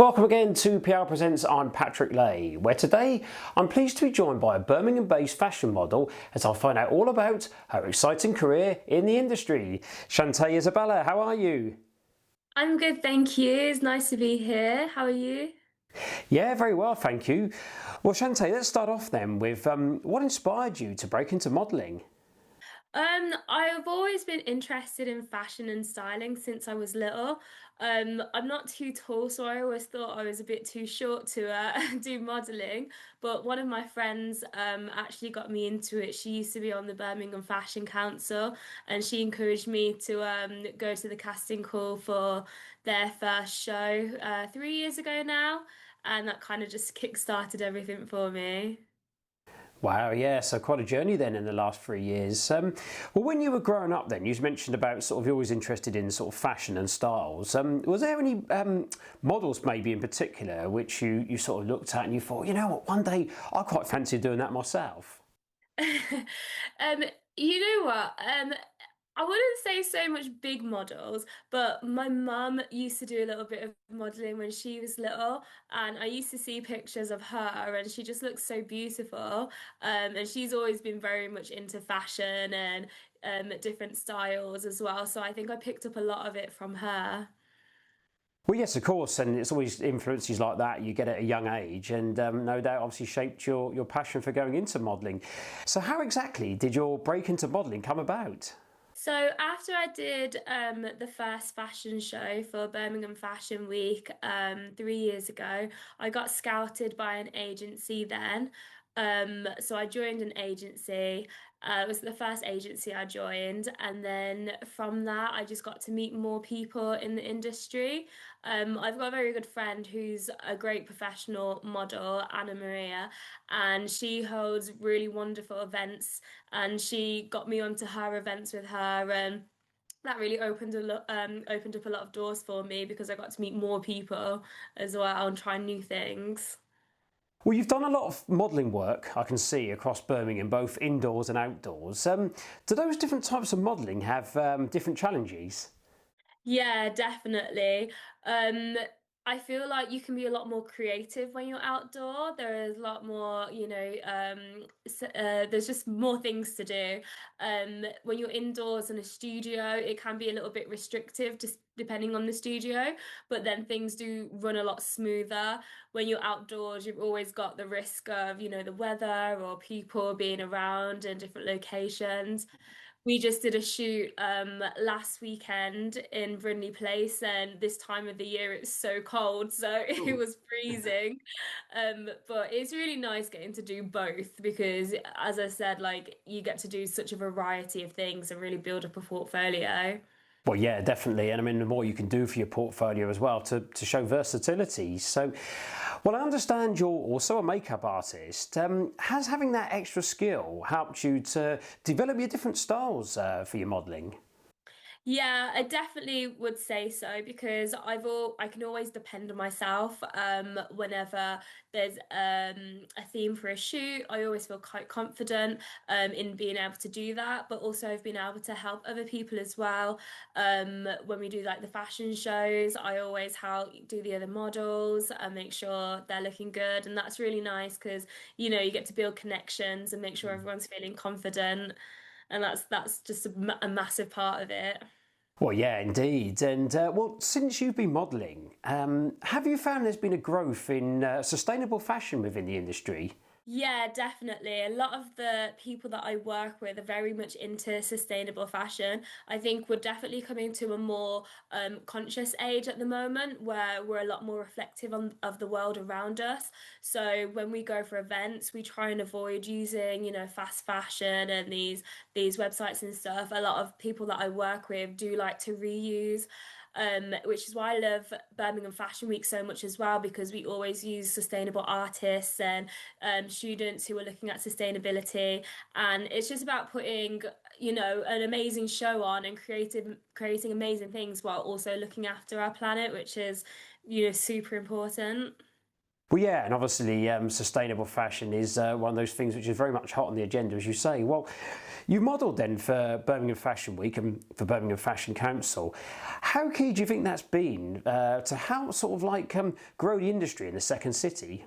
Welcome again to PR Presents. I'm Patrick Lay, where today I'm pleased to be joined by a Birmingham-based fashion model as I'll find out all about her exciting career in the industry. Shantai Isabella, how are you? I'm good, thank you. It's nice to be here. How are you? Yeah, very well, thank you. Well, Shantai, let's start off then with what inspired you to break into modelling? I've always been interested in fashion and styling since I was little. I'm not too tall, so I always thought I was a bit too short to do modeling. But one of my friends actually got me into it. She used to be on the Birmingham Fashion Council, and she encouraged me to go to the casting call for their first show 3 years ago now, and that kind of just kick-started everything for me. Wow, yeah, so quite a journey then in the last 3 years. Well, when you were growing up then, you mentioned about sort of you're always interested in sort of fashion and styles. Was there any models maybe in particular which you sort of looked at and you thought, you know what, one day I quite fancy doing that myself? Um, you know what? I wouldn't say so much big models, but my mum used to do a little bit of modeling when she was little, and I used to see pictures of her, and she just looks so beautiful. And she's always been very much into fashion and different styles as well. So I think I picked up a lot of it from her. Well, yes, of course, and it's always influences like that you get at a young age, and no doubt obviously shaped your passion for going into modelling. So, how exactly did your break into modelling come about? So after I did the first fashion show for Birmingham Fashion Week 3 years ago, I got scouted by an agency then. So I joined an agency. It was the first agency I joined, and then from that, I just got to meet more people in the industry. I've got a very good friend who's a great professional model, Anna Maria, and she holds really wonderful events, and she got me onto her events with her, and that really opened up a lot of doors for me because I got to meet more people as well and try new things. Well, you've done a lot of modelling work, I can see, across Birmingham, both indoors and outdoors. Do those different types of modelling have different challenges? Yeah, definitely. Um, I feel like you can be a lot more creative when you're outdoor. There is a lot more, there's just more things to do. When you're indoors in a studio, it can be a little bit restrictive, just depending on the studio, but then things do run a lot smoother. When you're outdoors, you've always got the risk of, the weather or people being around in different locations. We just did a shoot last weekend in Brindley Place, and this time of the year it's so cold, so it was freezing. But it's really nice getting to do both because, as I said, like you get to do such a variety of things and really build up a portfolio. Well, yeah, definitely. And I mean, the more you can do for your portfolio as well to show versatility. So, well, I understand you're also a makeup artist. Has having that extra skill helped you to develop your different styles for your modelling? Yeah, I definitely would say so because I can always depend on myself whenever there's a theme for a shoot. I always feel quite confident in being able to do that, but also I've been able to help other people as well. When we do like the fashion shows, I always help do the other models and make sure they're looking good, and that's really nice because you get to build connections and make sure everyone's feeling confident, and that's just a massive part of it. Well, yeah, indeed. And well, since you've been modelling, have you found there's been a growth in sustainable fashion within the industry? Yeah, definitely. A lot of the people that I work with are very much into sustainable fashion. I think we're definitely coming to a more conscious age at the moment where we're a lot more reflective of the world around us. So when we go for events, we try and avoid using, fast fashion and these websites and stuff. A lot of people that I work with do like to reuse. Which is why I love Birmingham Fashion Week so much as well, because we always use sustainable artists and students who are looking at sustainability, and it's just about putting an amazing show on and creating amazing things while also looking after our planet, which is super important. Well, yeah, and obviously sustainable fashion is one of those things which is very much hot on the agenda, as you say. Well, you modelled then for Birmingham Fashion Week and for Birmingham Fashion Council. How key do you think that's been to help sort of like grow the industry in the second city?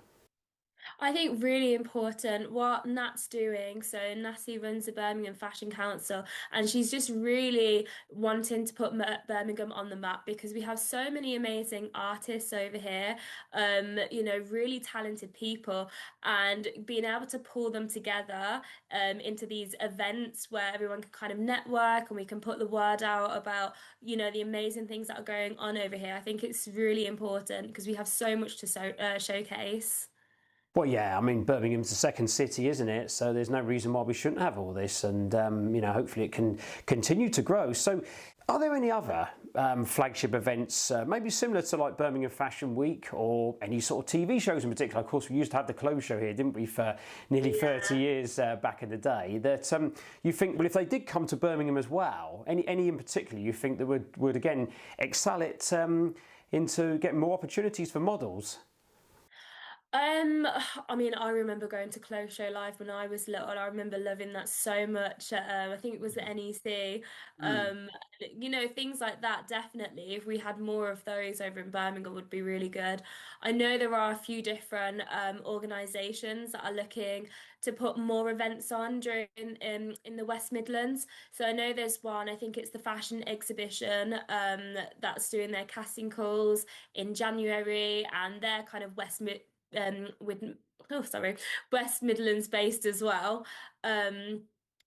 I think really important what Nat's doing. So Natty runs the Birmingham Fashion Council, and she's just really wanting to put Birmingham on the map because we have so many amazing artists over here, really talented people, and being able to pull them together into these events where everyone can kind of network and we can put the word out about, the amazing things that are going on over here. I think it's really important because we have so much to showcase. Well, yeah, I mean, Birmingham's the second city, isn't it? So there's no reason why we shouldn't have all this, and hopefully it can continue to grow. So, are there any other flagship events, maybe similar to like Birmingham Fashion Week, or any sort of TV shows in particular? Of course, we used to have the Clothes Show here, didn't we, for nearly 30 years back in the day? That you think, well, if they did come to Birmingham as well, any in particular, you think that would again excel it into getting more opportunities for models? I mean, I remember going to Clothes Show Live when I was little. I remember loving that so much. I think it was the NEC. Um, Things like that, definitely. If we had more of those over in Birmingham, would be really good. I know there are a few different organisations that are looking to put more events on during in the West Midlands. So I know there's one, I think it's the Fashion Exhibition, that's doing their casting calls in January, and they're kind of with West Midlands based as well. Um,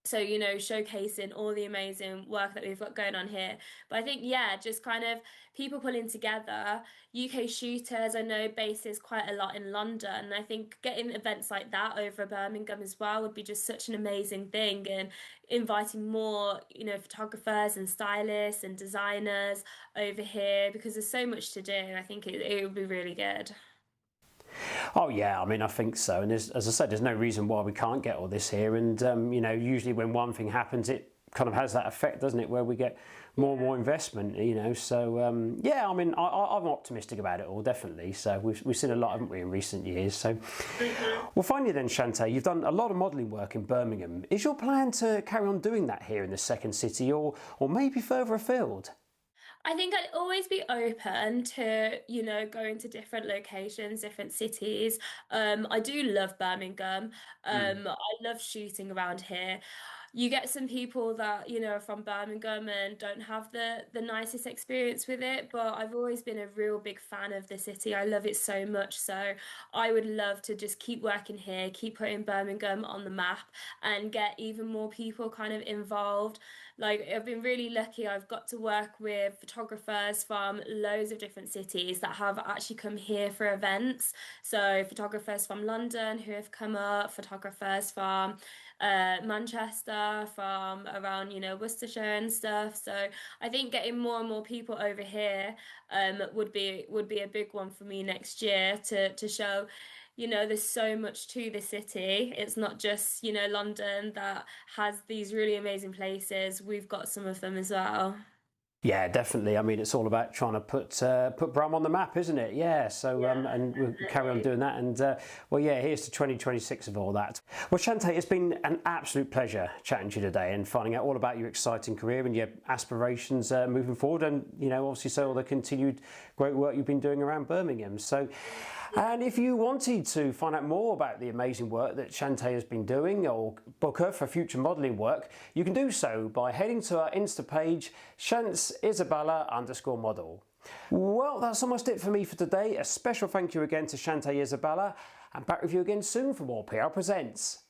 showcasing all the amazing work that we've got going on here. But I think, yeah, just kind of people pulling together. UK shooters, I know, bases quite a lot in London. And I think getting events like that over Birmingham as well would be just such an amazing thing. And inviting more, photographers and stylists and designers over here because there's so much to do. I think it would be really good. Oh yeah, I mean I think so. And as I said, there's no reason why we can't get all this here. And usually when one thing happens, it kind of has that effect, doesn't it, where we get more and more investment. So yeah, I mean I'm optimistic about it all, definitely. So we've seen a lot, haven't we, in recent years. So well, finally then, Shantae, you've done a lot of modelling work in Birmingham. Is your plan to carry on doing that here in the second city, or maybe further afield? I think I'd always be open to, going to different locations, different cities. I do love Birmingham. I love shooting around here. You get some people that, are from Birmingham and don't have the nicest experience with it, but I've always been a real big fan of the city. I love it so much. So I would love to just keep working here, keep putting Birmingham on the map and get even more people kind of involved. Like I've been really lucky. I've got to work with photographers from loads of different cities that have actually come here for events. So photographers from London who have come up, photographers from Manchester, from around, Worcestershire and stuff. So I think getting more and more people over here would be a big one for me next year to show. There's so much to the city. It's not just, London that has these really amazing places. We've got some of them as well. Yeah, definitely. I mean, it's all about trying to put Brum on the map, isn't it? Yeah. So Yeah, and we'll carry on definitely. doing that. And well, yeah, here's to 2026 of all that. Well, Shantae, it's been an absolute pleasure chatting to you today and finding out all about your exciting career and your aspirations moving forward. And obviously, so all the continued great work you've been doing around Birmingham. So. And if you wanted to find out more about the amazing work that Shantae has been doing or book her for future modelling work, you can do so by heading to our Insta page, Shantai Isabella _model. Well, that's almost it for me for today. A special thank you again to Shantai Isabella, and back with you again soon for more PR Presents.